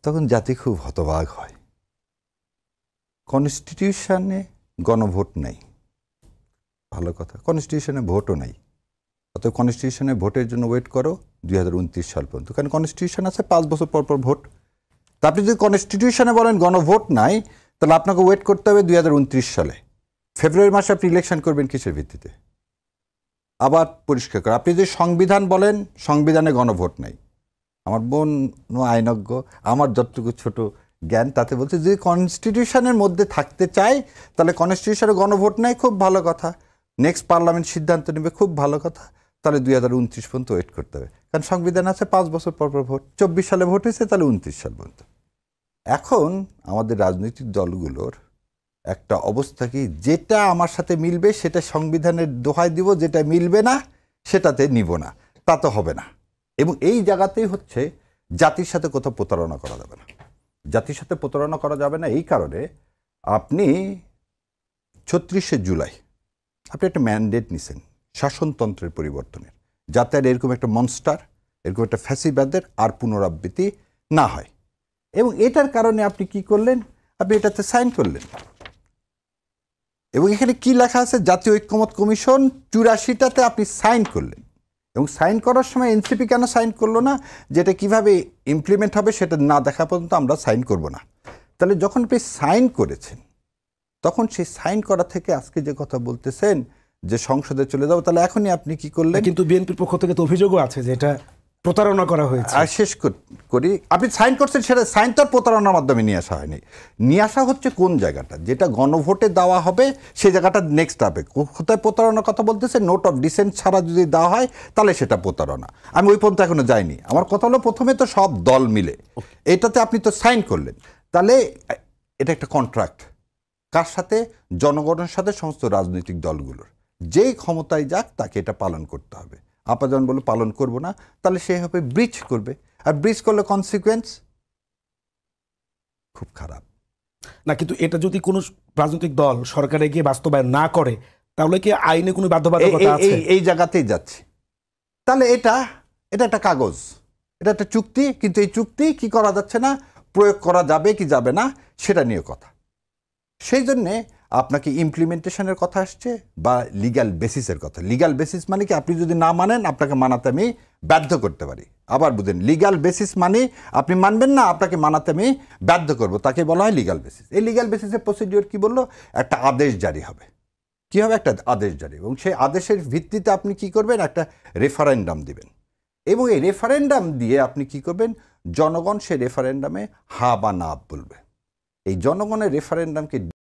তখন জাতি খুব হতবাক হয়। কনস্টিটিউশনে গণভোট নাই, ভালো কথা, কনস্টিটিউশনে ভোটও নাই। অতএব কনস্টিটিউশনে ভোটের জন্য ওয়েট করো 2029 সাল পর্যন্ত, কারণ কনস্টিটিউশন আছে 5 বছর পর পর ভোট। তা আপনি যদি কনস্টিটিউশনে বলেন গণভোট নাই, তাহলে আপনাকে ওয়েট করতে হবে 2029 সালে। ফেব্রুয়ারি মাসে আপনি ইলেকশন করবেন কিসের ভিত্তিতে? আবার পরিষ্কার করে আপনি যদি সংবিধান বলেন, সংবিধানে গণভোট নাই। আমার বোন আইনজ্ঞ, আমার যতটুকু ছোট জ্ঞান তাতে বলছে যদি কনস্টিটিউশনের মধ্যে থাকতে চাই তাহলে কনস্টিটিউশনে গণভোট নাই, খুব ভালো কথা। নেক্সট পার্লামেন্ট সিদ্ধান্ত নেবে, খুব ভালো কথা। তাহলে 2029 পর্যন্ত ওয়েট করতে হবে, কারণ সংবিধান আছে 5 বছর পর পর ভোট। 24 সালে ভোট হয়েছে, তাহলে 29 সাল পর্যন্ত। এখন আমাদের রাজনৈতিক দলগুলোর একটা অবস্থা কি, যেটা আমার সাথে মিলবে সেটা সংবিধানের দোহাই দিব, যেটা মিলবে না সেটাতে নিব না, তা তো হবে না। এবং এই জায়গাতেই হচ্ছে জাতির সাথে কোথাও প্রতারণা করা যাবে না। জাতির সাথে প্রতারণা করা যাবে না এই কারণে, আপনি 36শে জুলাই আপনি একটা ম্যান্ডেট নিছেন শাসনতন্ত্রের পরিবর্তনের, যাতে আর এরকম একটা মনস্টার, এরকম একটা ফ্যাসিবাদের আর পুনরাবৃত্তি না হয়। এবং এটার কারণে আপনি কি করলেন, আপনি এটাতে সাইন করলেন। এবং এখানে কি লেখা আছে, জাতীয় ঐক্যমত কমিশন 84টাতে আপনি সাইন করলেন। এবং সাইন করার সময় এনসিপি কেন সাইন করলো না, যেটা কিভাবে ইমপ্লিমেন্ট হবে সেটা না দেখা পর্যন্ত আমরা সাইন করব না। তাহলে যখন আপনি সাইন করেছেন, তখন সেই সাইন করা থেকে আজকে যে কথা বলতেছেন যে সংসদে চলে যাবো, তাহলে এখনই আপনি কি করলেন? কিন্তু বিএনপির পক্ষ থেকে তো অভিযোগও আছে যে এটা প্রতারণা করা হয়েছে। আর শেষ করি, আপনি সাইন করছেন, সেটা সাইন তো আর প্রতারণার মাধ্যমে নিয়ে আসা হয়নি। নিয়ে আসা হচ্ছে কোন জায়গাটা, যেটা গণভোটে দেওয়া হবে সেই জায়গাটা নেক্সট হবে। কোথায় প্রতারণার কথা বলতেছে, নোট অফ ডিসেন্ট ছাড়া যদি দেওয়া হয় তাহলে সেটা প্রতারণা। আমি ওই পর্যন্ত এখনো যাইনি। আমার কথা হলো, প্রথমে তো সব দল মিলে এটাতে আপনি তো সাইন করলেন, তাহলে এটা একটা কন্ট্রাক্ট কার সাথে? জনগণের সাথে, সমস্ত রাজনৈতিক দলগুলোর। যেই ক্ষমতায় যাক তাকে এটা পালন করতে হবে। আপা যখন বলে পালন করব না, তাহলে সে হবে ব্রিচ করবে, আর ব্রিচ করলে কনসিকুয়েন্স খুব খারাপ না। কিন্তু এটা যদি কোনো রাজনৈতিক দল সরকারে গিয়ে বাস্তবায়ন না করে, তাহলে কি আইনে কোনো বাধ্যবাধকতা আছে? এই জায়গাতেই যাচ্ছে। তাহলে এটা একটা কাগজ, এটা একটা চুক্তি, কিন্তু এই চুক্তি কি করা যাচ্ছে না, প্রয়োগ করা যাবে কি যাবে না সেটা নিয়ে কথা। সেই জন্যে আপনাকে ইমপ্লিমেন্টেশনের কথা আসছে বা লিগ্যাল বেসিসের কথা। লিগ্যাল বেসিস মানে কি, আপনি যদি না মানেন আপনাকে মানাতে আমি বাধ্য করতে পারি। আবার বুঝেন, লিগ্যাল বেসিস মানে আপনি মানবেন না, আপনাকে মানাতে আমি বাধ্য করব, তাকে বলা হয় লিগ্যাল বেসিস। এই লিগ্যাল বেসিসের প্রসিডিওর কি বললো, একটা আদেশ জারি হবে। কি হবে? একটা আদেশ জারি। এবং সেই আদেশের ভিত্তিতে আপনি কি করবেন, একটা রেফারেন্ডাম দিবেন। এবং এই রেফারেন্ডাম দিয়ে আপনি কি করবেন, জনগণ সেই রেফারেন্ডামে হা বা না বলবে। এই জনগণের রেফারেন্ডামকে